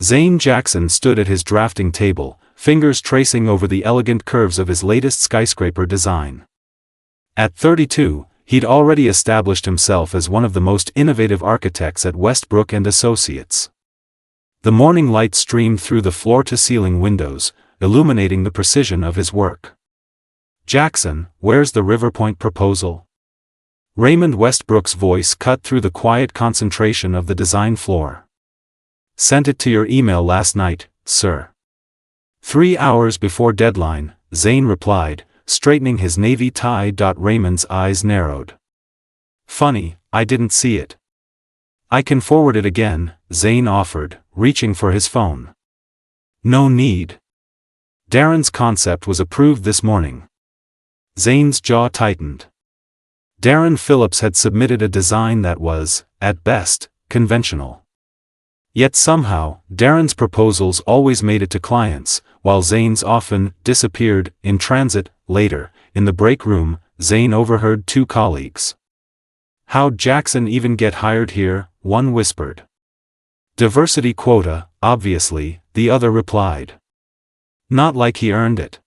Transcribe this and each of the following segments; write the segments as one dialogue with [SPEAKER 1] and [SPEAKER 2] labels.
[SPEAKER 1] Zayne Jackson stood at his drafting table, fingers tracing over the elegant curves of his latest skyscraper design. At 32, he'd already established himself as one of the most innovative architects at Westbrook and Associates. The morning light streamed through the floor-to-ceiling windows, illuminating the precision of his work. "Jackson, where's the Riverpoint proposal?" Raymond Westbrook's voice cut through the quiet concentration of the design floor. "Sent it to your email last night, sir." 3 hours before deadline, Zayne replied, straightening his navy tie. Raymond's eyes narrowed. "Funny, I didn't see it." "I can forward it again," Zayne offered, reaching for his phone. "No need. Darren's concept was approved this morning." Zayne's jaw tightened. Darren Phillips had submitted a design that was, at best, conventional. Yet somehow, Darren's proposals always made it to clients, while Zayne's often disappeared in transit. Later, in the break room, Zayne overheard two colleagues. "How'd Jackson even get hired here?" one whispered. "Diversity quota, obviously," the other replied. "Not like he earned it."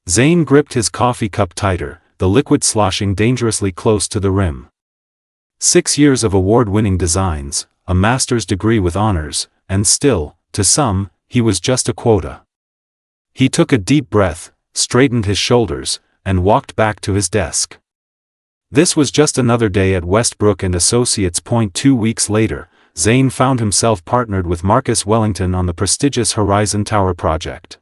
[SPEAKER 1] Zayne gripped his coffee cup tighter, the liquid sloshing dangerously close to the rim. 6 years of award-winning designs, a master's degree with honors, and still, to some, he was just a quota. He took a deep breath, straightened his shoulders, and walked back to his desk. This was just another day at Westbrook and Associates. 2 weeks later, Zayne found himself partnered with Marcus Wellington on the prestigious Horizon Tower project.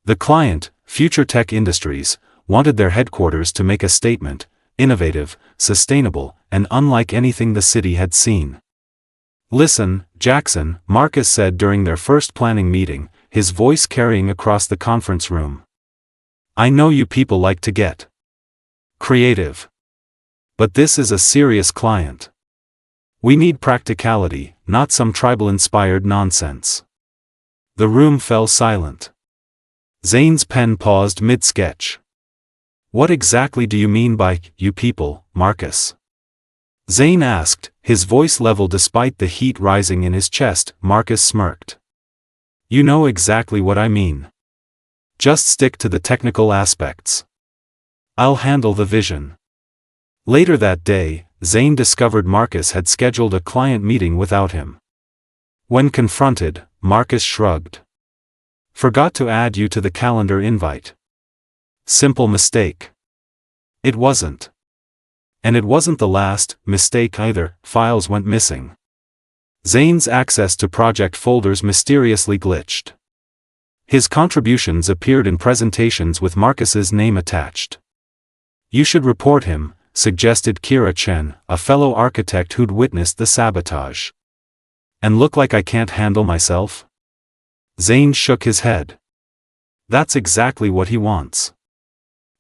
[SPEAKER 1] The client, Future Tech Industries, wanted their headquarters to make a statement, innovative, sustainable, and unlike anything the city had seen. "Listen, Jackson," Marcus said during their first planning meeting, his voice carrying across the conference room. "I know you people like to get creative. But this is a serious client. We need practicality, not some tribal-inspired nonsense." The room fell silent. Zayne's pen paused mid-sketch. "What exactly do you mean by, you people, Marcus?" Zayne asked, his voice level despite the heat rising in his chest. Marcus smirked. "You know exactly what I mean. Just stick to the technical aspects. I'll handle the vision." Later that day, Zayne discovered Marcus had scheduled a client meeting without him. When confronted, Marcus shrugged. "Forgot to add you to the calendar invite." Simple mistake. It wasn't. And it wasn't the last mistake either. Files went missing. Zayne's access to project folders mysteriously glitched. His contributions appeared in presentations with Marcus's name attached. "You should report him," suggested Kira Chen, a fellow architect who'd witnessed the sabotage. "And look like I can't handle myself?" Zayne shook his head. "That's exactly what he wants."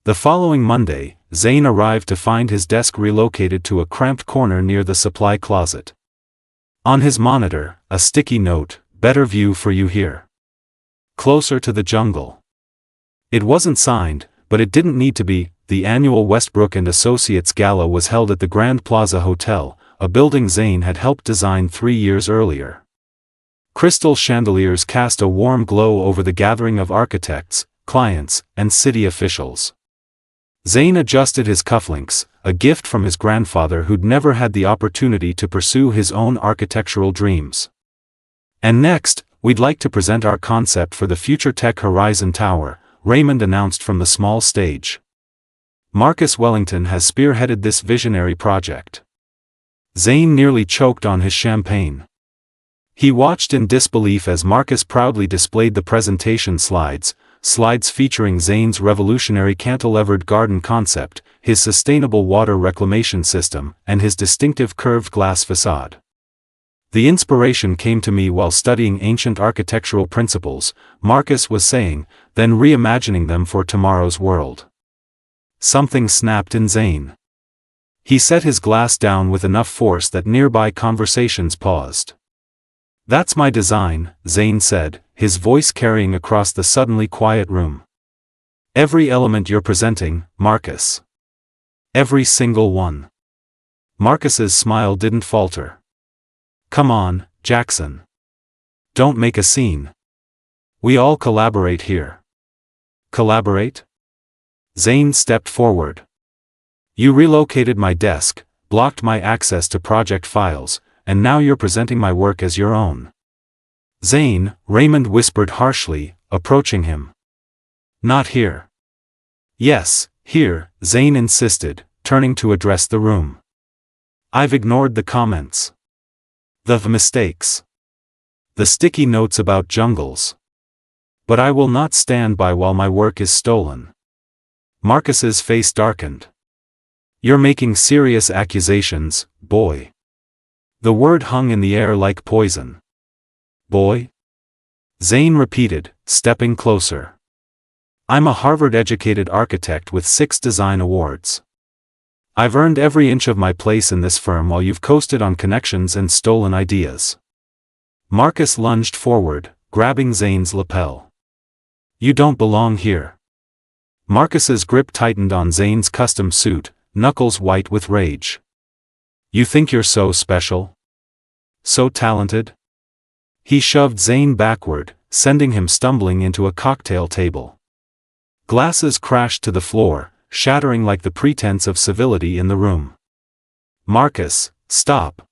[SPEAKER 1] The following Monday, Zayne arrived to find his desk relocated to a cramped corner near the supply closet. On his monitor, a sticky note, "Better view for you here. Closer to the jungle." It wasn't signed, but it didn't need to be. The annual Westbrook and Associates Gala was held at the Grand Plaza Hotel, a building Zayne had helped design 3 years earlier. Crystal chandeliers cast a warm glow over the gathering of architects, clients, and city officials. Zayne adjusted his cufflinks, a gift from his grandfather who'd never had the opportunity to pursue his own architectural dreams. "And next, we'd like to present our concept for the Future Tech Horizon Tower," Raymond announced from the small stage. "Marcus Wellington has spearheaded this visionary project." Zayne nearly choked on his champagne. He watched in disbelief as Marcus proudly displayed the presentation slides featuring Zayne's revolutionary cantilevered garden concept, his sustainable water reclamation system, and his distinctive curved glass facade. "The inspiration came to me while studying ancient architectural principles," Marcus was saying, then reimagining them for tomorrow's world. Something snapped in Zayne. He set his glass down with enough force that nearby conversations paused. "That's my design," Zayne said, his voice carrying across the suddenly quiet room. "Every element you're presenting, Marcus. Every single one." Marcus's smile didn't falter. "Come on, Jackson. Don't make a scene. We all collaborate here. Collaborate? Zayne stepped forward. You relocated my desk, blocked my access to project files, and now you're presenting my work as your own. Zayne, Raymond whispered harshly, approaching him. Not here. Yes, here, Zayne insisted, turning to address the room. I've ignored the comments. The mistakes. The sticky notes about jungles. But I will not stand by while my work is stolen. Marcus's face darkened. You're making serious accusations, boy. The word hung in the air like poison. Boy? Zayne repeated, stepping closer. I'm a Harvard-educated architect with 6 design awards. I've earned every inch of my place in this firm while you've coasted on connections and stolen ideas. Marcus lunged forward, grabbing Zayne's lapel. You don't belong here. Marcus's grip tightened on Zayne's custom suit, knuckles white with rage. You think you're so special? So talented? He shoved Zayne backward, sending him stumbling into a cocktail table. Glasses crashed to the floor, shattering like the pretense of civility in the room. Marcus, stop!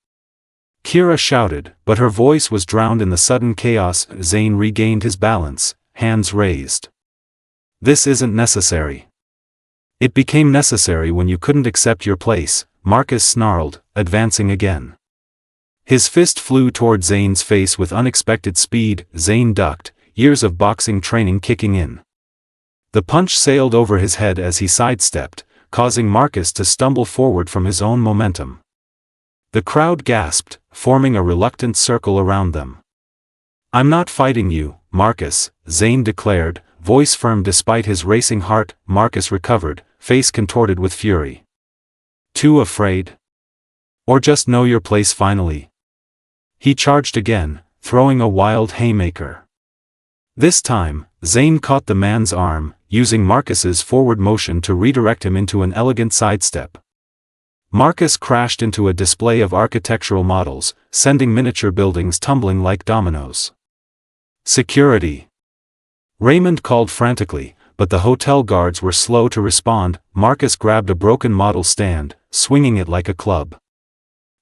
[SPEAKER 1] Kira shouted, but her voice was drowned in the sudden chaos. Zayne regained his balance, hands raised. This isn't necessary. It became necessary when you couldn't accept your place, Marcus snarled, advancing again. His fist flew toward Zayne's face with unexpected speed. Zayne ducked, years of boxing training kicking in. The punch sailed over his head as he sidestepped, causing Marcus to stumble forward from his own momentum. The crowd gasped, forming a reluctant circle around them. I'm not fighting you, Marcus, Zayne declared, voice firm despite his racing heart. Marcus recovered, face contorted with fury. Too afraid? Or just know your place finally? He charged again, throwing a wild haymaker. This time, Zayne caught the man's arm, using Marcus's forward motion to redirect him into an elegant sidestep. Marcus crashed into a display of architectural models, sending miniature buildings tumbling like dominoes. Security! Raymond called frantically, but the hotel guards were slow to respond. Marcus grabbed a broken model stand, swinging it like a club.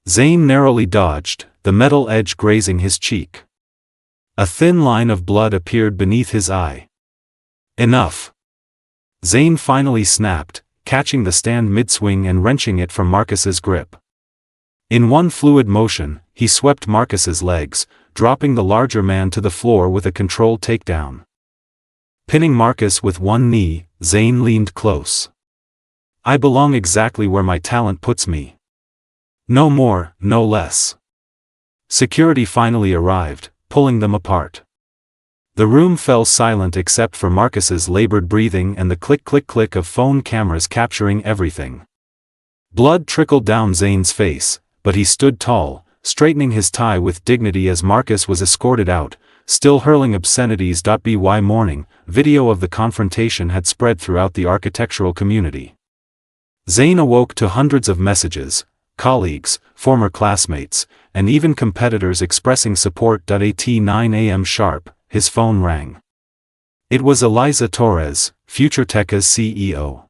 [SPEAKER 1] Zayne narrowly dodged, the metal edge grazing his cheek. A thin line of blood appeared beneath his eye. Enough! Zayne finally snapped, catching the stand mid-swing and wrenching it from Marcus's grip. In one fluid motion, he swept Marcus's legs, dropping the larger man to the floor with a controlled takedown. Pinning Marcus with one knee, Zayne leaned close. I belong exactly where my talent puts me. No more, no less. Security finally arrived, pulling them apart. The room fell silent except for Marcus's labored breathing and the click-click-click of phone cameras capturing everything. Blood trickled down Zayne's face, but he stood tall, straightening his tie with dignity as Marcus was escorted out, still hurling obscenities. By morning, video of the confrontation had spread throughout the architectural community. Zayne awoke to hundreds of messages, colleagues, former classmates, and even competitors expressing support. At 9 a.m. sharp, his phone rang. It was Eliza Torres, FutureTech's CEO.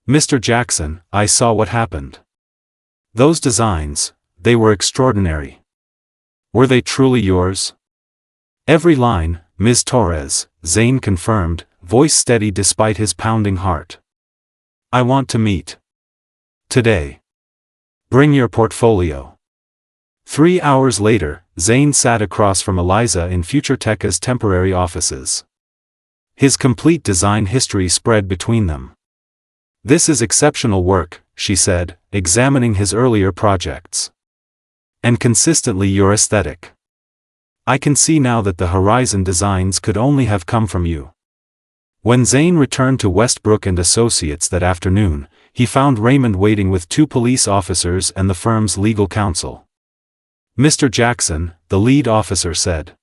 [SPEAKER 1] Mr. Jackson, I saw what happened. Those designs, they were extraordinary. Were they truly yours? Every line, Ms. Torres, Zayne confirmed, voice steady despite his pounding heart. I want to meet. Today. Bring your portfolio. 3 hours later, Zayne sat across from Eliza in FutureTech's temporary offices. His complete design history spread between them. This is exceptional work, she said, examining his earlier projects. And consistently your aesthetic. I can see now that the Horizon designs could only have come from you. When Zayne returned to Westbrook and Associates that afternoon, he found Raymond waiting with 2 police officers and the firm's legal counsel. Mr. Jackson, the lead officer said.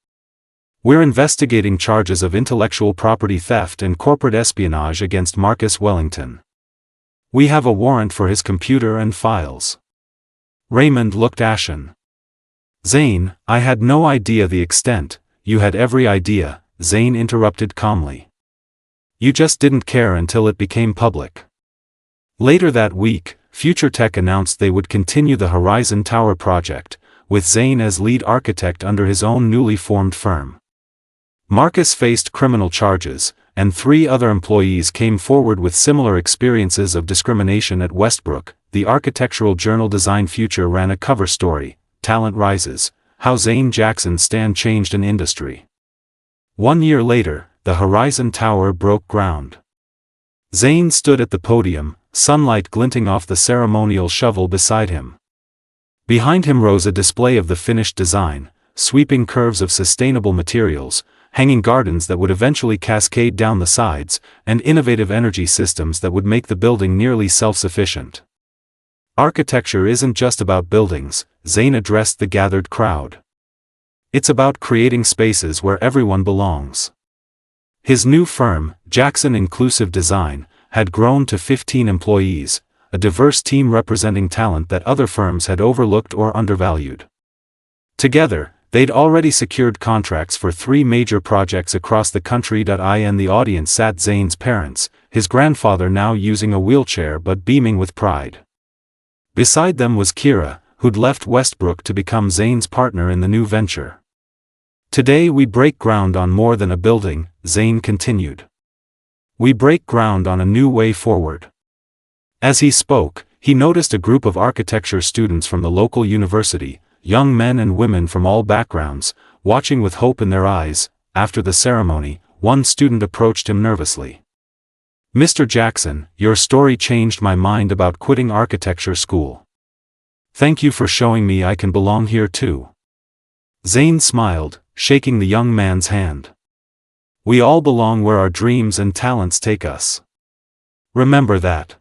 [SPEAKER 1] We're investigating charges of intellectual property theft and corporate espionage against Marcus Wellington. We have a warrant for his computer and files. Raymond looked ashen. Zayne, I had no idea the extent. You had every idea, Zayne interrupted calmly. You just didn't care until it became public. Later that week, Future Tech announced they would continue the Horizon Tower project, with Zayne as lead architect under his own newly formed firm. Marcus faced criminal charges, and 3 other employees came forward with similar experiences of discrimination at Westbrook. The architectural journal Design Future ran a cover story, Talent Rises, How Zayne Jackson's Stand Changed an Industry. 1 year later, the Horizon Tower broke ground. Zayne stood at the podium, sunlight glinting off the ceremonial shovel beside him. Behind him rose a display of the finished design, sweeping curves of sustainable materials, hanging gardens that would eventually cascade down the sides, and innovative energy systems that would make the building nearly self-sufficient. Architecture isn't just about buildings, Zayne addressed the gathered crowd. It's about creating spaces where everyone belongs. His new firm, Jackson Inclusive Design, had grown to 15 employees, a diverse team representing talent that other firms had overlooked or undervalued. Together, they'd already secured contracts for 3 major projects across the country. In the audience sat Zayne's parents, his grandfather now using a wheelchair but beaming with pride. Beside them was Kira, who'd left Westbrook to become Zayne's partner in the new venture. Today we break ground on more than a building, Zayne continued. We break ground on a new way forward. As he spoke, he noticed a group of architecture students from the local university, young men and women from all backgrounds, watching with hope in their eyes. After the ceremony, one student approached him nervously. Mr. Jackson, your story changed my mind about quitting architecture school. Thank you for showing me I can belong here too. Zayne smiled, shaking the young man's hand. We all belong where our dreams and talents take us. Remember that.